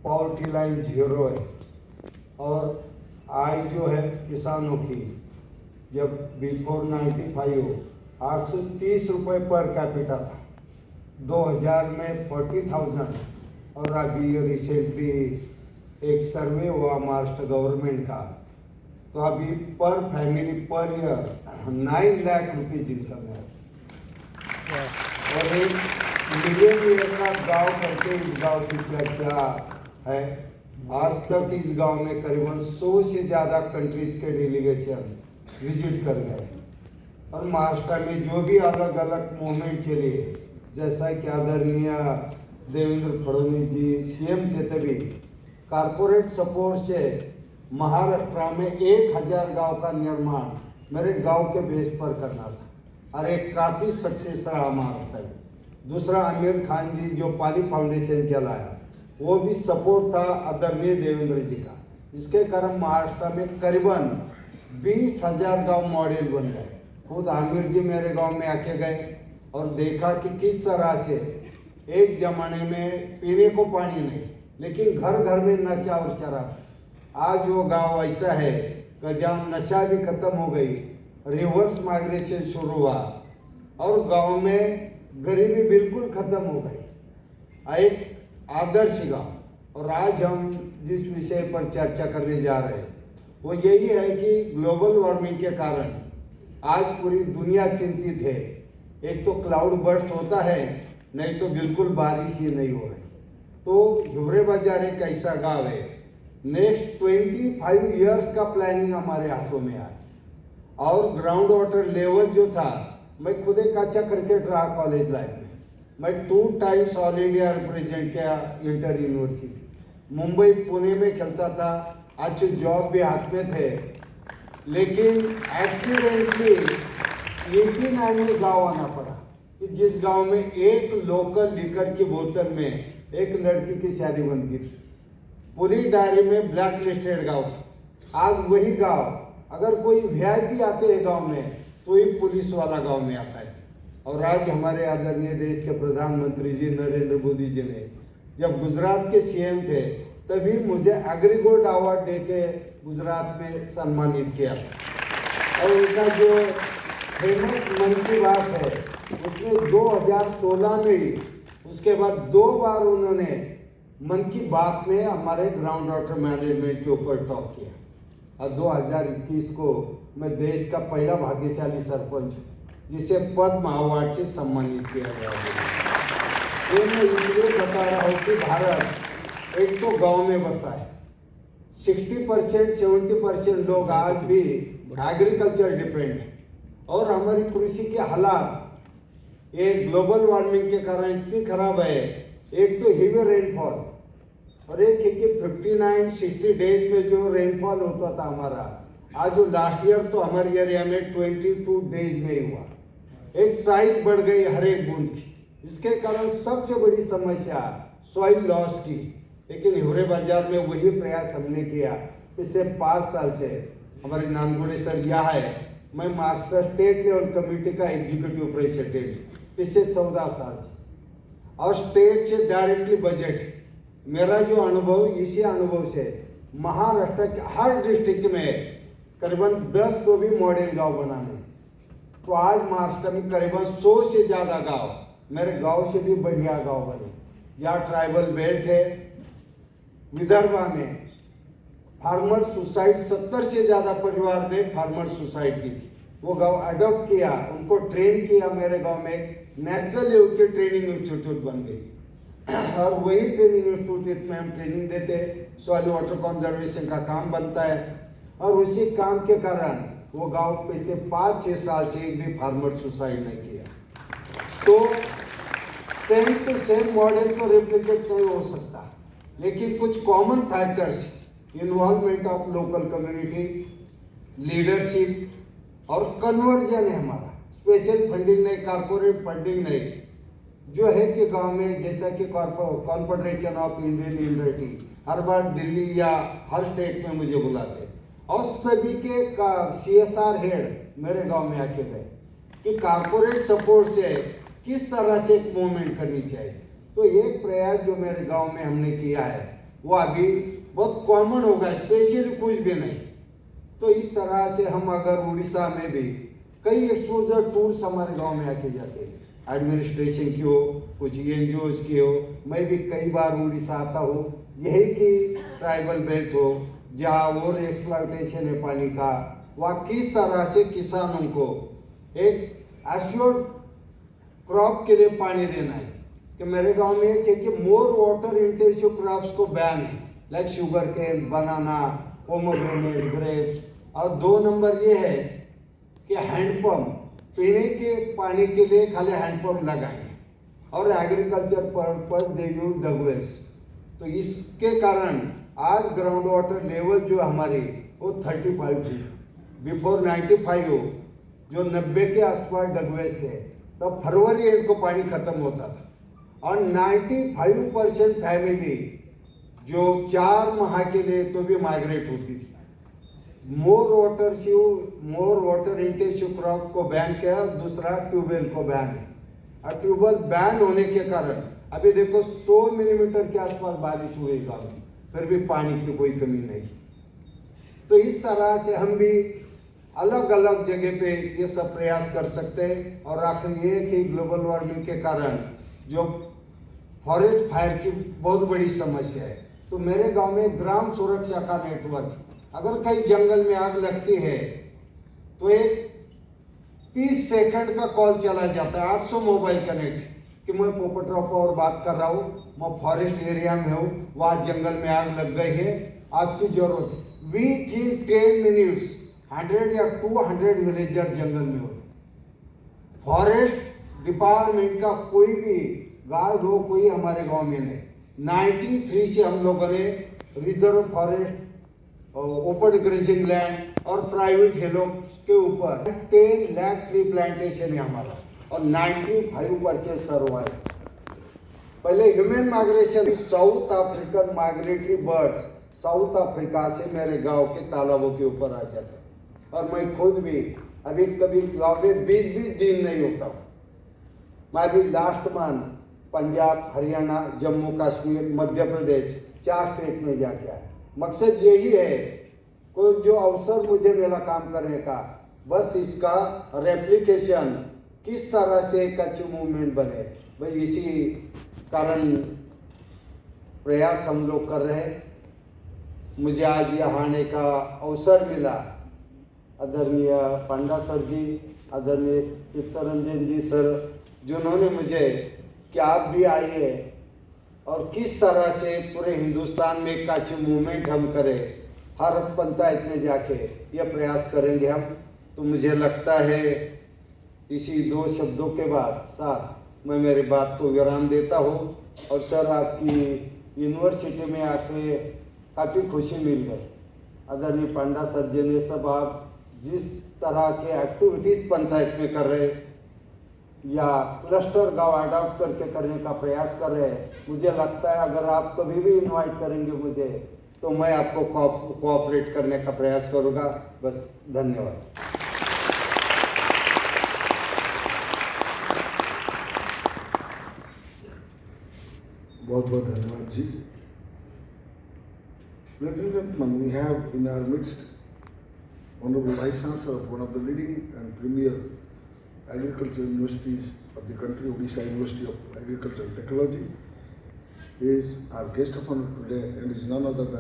Poverty line 0 है। और आय जो है किसानों की जब बिफोर 95 हो 830 रुपये पर कैपिटा था, 2000 में 40,000। और अभी रिसेंटली एक सर्वे हुआ महाराष्ट्र गवर्नमेंट का, तो अभी पर family per year 9 lakh rupees income है। और एक मिलियन का गांव करके इस गांव की चर्चा है। आज तक इस गांव में करीबन 100 से ज़्यादा कंट्रीज के डेलीगेशन विजिट कर गए। और महाराष्ट्र में जो भी अलग अलग मूवमेंट चले, जैसा कि आदरणीय देवेंद्र फडणवीस जी सीएम थे, तभी कारपोरेट सपोर्ट से महाराष्ट्र में 1000 गांव का निर्माण मेरे गांव के बेस पर करना था और एक काफ़ी सक्सेस रहा महाराष्ट्र में। दूसरा आमिर खान जी जो पानी फाउंडेशन चलाया, वो भी सपोर्ट था आदरणीय देवेंद्र जी का, जिसके कारण महाराष्ट्र में करीबन 20,000 गांव मॉडल बन गए। खुद आमिर जी मेरे गांव में आके गए और देखा कि किस तरह से एक जमाने में पीने को पानी नहीं, लेकिन घर घर में नशा और शराब। आज वो गांव ऐसा है कि जहाँ नशा भी खत्म हो गई, रिवर्स माइग्रेशन शुरू हुआ और गांव में गरीबी बिल्कुल खत्म हो गई। एक आदर्श गांव। और आज हम जिस विषय पर चर्चा करने जा रहे हैं वो यही है कि ग्लोबल वार्मिंग के कारण आज पूरी दुनिया चिंतित है। एक तो क्लाउड बर्स्ट होता है, नहीं तो बिल्कुल बारिश ही नहीं हो रही। तो हिवरे बाजार एक ऐसा गांव है, नेक्स्ट 25 इयर्स का प्लानिंग हमारे हाथों में आज। और ग्राउंड वाटर लेवल जो था, मैं खुद एक अच्छा क्रिकेट रहा कॉलेज लाइफ में, मैं 2 टाइम्स ऑल इंडिया रिप्रेजेंट किया इंटर यूनिवर्सिटी, मुंबई पुणे में खेलता था, अच्छे जॉब भी हाथ में थे। लेकिन एक्सीडेंटली 89 में गाँव आना पड़ा कि जिस गांव में एक लोकल लिकर की बोतल में एक लड़की की शादी बनती थी। पूरी डायरी में ब्लैक लिस्टेड गाँव था। आज वही गांव, अगर कोई वीआईपी आते हैं गांव में तो ही पुलिस वाला गांव में आता है। और आज हमारे आदरणीय देश के प्रधानमंत्री जी नरेंद्र मोदी जी ने जब गुजरात के सीएम थे, तभी मुझे एग्रीगोल्ड अवार्ड देके गुजरात में सम्मानित किया। और उनका जो फेमस मन की बात है, उसमें 2016 में ही, उसके बाद 2 बार उन्होंने मन की बात में हमारे ग्राउंड वाटर मैनेजमेंट के ऊपर टॉक किया। और 2021 को मैं देश का पहला भाग्यशाली सरपंच जिसे पद्म अवार्ड से सम्मानित किया गया है। ये मैं इसलिए बता रहा हूँ कि भारत एक तो गांव में बसा है, 60% 70% लोग आज भी एग्रीकल्चर डिपेंड है। और हमारी कृषि के हालात ये ग्लोबल वार्मिंग के कारण इतनी खराब है। एक तो हेवी रेनफॉल, और एक है कि 59-60 डेज में जो रेनफॉल होता था हमारा, आज जो लास्ट ईयर तो हमारे एरिया में 22 डेज में ही हुआ। एक साइज बढ़ गई हर एक बूंद की। इसके कारण सबसे बड़ी समस्या सॉइल लॉस की। लेकिन हिवरे बाजार में वही प्रयास हमने किया। पिछले 5 साल से हमारे नानगुड़े सर यहाँ है, मैं महाराष्ट्र स्टेट लेवल कमेटी का एग्जीक्यूटिव प्रेसिडेंट पिछले 14 साल से, और स्टेट से डायरेक्टली बजट। मेरा जो अनुभव, इसी अनुभव से महाराष्ट्र के हर डिस्ट्रिक्ट में करीबन 10 तो भी मॉडल गांव बनाने। तो आज महाराष्ट्र में करीबन 100 से ज़्यादा गांव, मेरे गांव से भी बढ़िया गांव बने। यहाँ ट्राइबल बेल्ट है, विदर्भा में फार्मर सुसाइड 70 से ज़्यादा परिवार ने फार्मर सुसाइड की थी। वो गांव अडॉप्ट किया, उनको ट्रेन किया। मेरे गांव में एक नेशनल लेवल की ट्रेनिंग इंस्टीट्यूट बन गई। और वही ट्रेनिंग इंस्टीट्यूट में हम ट्रेनिंग देते, सॉइल वाटर कंजर्वेशन का काम बनता है। और उसी काम के कारण वो गांव पिछले 5-6 साल से एक भी फार्मर सुसाइड नहीं किया। तो सेम टू सेम मॉडल तो रेप्लिकेट नहीं हो सकता, लेकिन कुछ common factors, involvement of local community, leadership और कन्वर्जन है हमारा। स्पेशल फंडिंग नहीं, कारपोरेट फंडिंग नहीं, जो है कि गांव में जैसा कि कॉन्फेडरेशन ऑफ इंडियन यूनिटी हर बार दिल्ली या हर स्टेट में मुझे बुलाते, और सभी के CSR हेड मेरे गांव में आके गए कि कारपोरेट सपोर्ट से किस तरह से एक मूवमेंट करनी चाहिए। तो एक प्रयास जो मेरे गांव में हमने किया है वो अभी बहुत कॉमन होगा, स्पेशली कुछ भी नहीं। तो इस तरह से हम अगर उड़ीसा में भी कई एक्सपोजर टूर्स हमारे गांव में आके जाते हैं, एडमिनिस्ट्रेशन की हो, कुछ NGOs की हो। मैं भी कई बार उड़ीसा आता हूँ, यही कि ट्राइबल बेल्ट हो जहाँ और एक्सप्लॉयटेशन है पानी का, वहाँ किस तरह से किसानों को एक एश्योर्ड क्रॉप के लिए पानी देना है। कि मेरे गांव में एक है कि मोर वाटर इंटेंसिव क्रॉप्स को बैन है, लाइक शुगर केन, बनाना, पोमोग्रेनेट, ग्रेप्स। और 2 नंबर ये है कि हैंडपम्प, पीने के पानी के लिए खाली हैंडपम्प लगाएंगे, और एग्रीकल्चर पर्पज दे यूज डगवेस। तो इसके कारण आज ग्राउंड वाटर लेवल जो हमारी वो 35 थी। बिफोर 95 हो, जो 90 के आसपास डगवेस है, तो फरवरी एंड को पानी खत्म होता था। और 95% फैमिली जो 4 माह के लिए तो भी माइग्रेट होती थी। मोर वाटर इंटेंसिव क्रॉप को बैन किया, दूसरा ट्यूबवेल को बैन है। और ट्यूबवेल बैन होने के कारण अभी देखो 100 मिलीमीटर के आसपास बारिश हुई गाँव में, फिर भी पानी की कोई कमी नहीं। तो इस तरह से हम भी अलग अलग जगह पे ये सब प्रयास कर सकते हैं। और आखिर ये कि ग्लोबल वार्मिंग के कारण जो फॉरेस्ट फायर की बहुत बड़ी समस्या है, तो मेरे गांव में ग्राम सुरक्षा का नेटवर्क, अगर कहीं जंगल में आग लगती है तो एक 30 सेकंड का कॉल चला जाता है, 800 मोबाइल कनेक्ट, कि मैं पोपटराव और बात कर रहा हूँ, मैं फॉरेस्ट एरिया में हूँ, वहाँ जंगल में आग लग गई है, आपकी जरूरत है। विथिन 10 मिनट्स 100 या 200 विलेजर जंगल में होते। फॉरेस्ट डिपार्टमेंट का कोई भी गार्ड हो कोई हमारे गांव में नहीं। 93 से हम लोगों ने reserve forest, open grazing land और प्राइवेट हेलो के ऊपर 10 लाख ट्री प्लांटेशन है हमारा, और 95% सर्वाइव। पहले human migration, south African migratory birds south Africa से मेरे गांव के तालाबों के ऊपर आ जाते, और मैं खुद भी अभी कभी गांव में 20-20 दिन नहीं होता हूँ। मैं अभी last month Punjab, Haryana, Jammu Kashmir, Madhya Pradesh 4 state में जाके आया। मकसद यही है, कोई जो अवसर मुझे मिला काम करने का, बस इसका रेप्लिकेशन किस तरह से एक अच्छी मूवमेंट बने, भाई इसी कारण प्रयास हम लोग कर रहे हैं। मुझे आज यहाँ आने का अवसर मिला, आदरणीय पांडा सर जी, आदरणीय चित्तरंजन जी सर, जिन्होंने मुझे कि आप भी आइए और किस तरह से पूरे हिंदुस्तान में एक अच्छी मूवमेंट हम करें, हर पंचायत में जाके ये प्रयास करेंगे हम। तो मुझे लगता है इसी 2 शब्दों के बाद साथ मैं मेरी बात को विराम देता हूँ। और सर, आपकी यूनिवर्सिटी में आके काफ़ी खुशी मिल गई। आदरणीय पांडा सर जी ने सब आप जिस तरह के एक्टिविटीज पंचायत में कर रहे या क्लस्टर गांव अडॉप्ट करके करने का प्रयास कर रहे हैं, मुझे लगता है अगर आप कभी भी इनवाइट करेंगे मुझे, तो मैं आपको कोऑपरेट करने का प्रयास करूँगा। बस, धन्यवाद। बहुत बहुत धन्यवाद जी। Ladies and gentlemen, we have in our midst Honorable Vice Chancellor of one of the leading and premier agricultural universities of the country, Odisha University of Agriculture and Technology. He is our guest of honor today and is none other than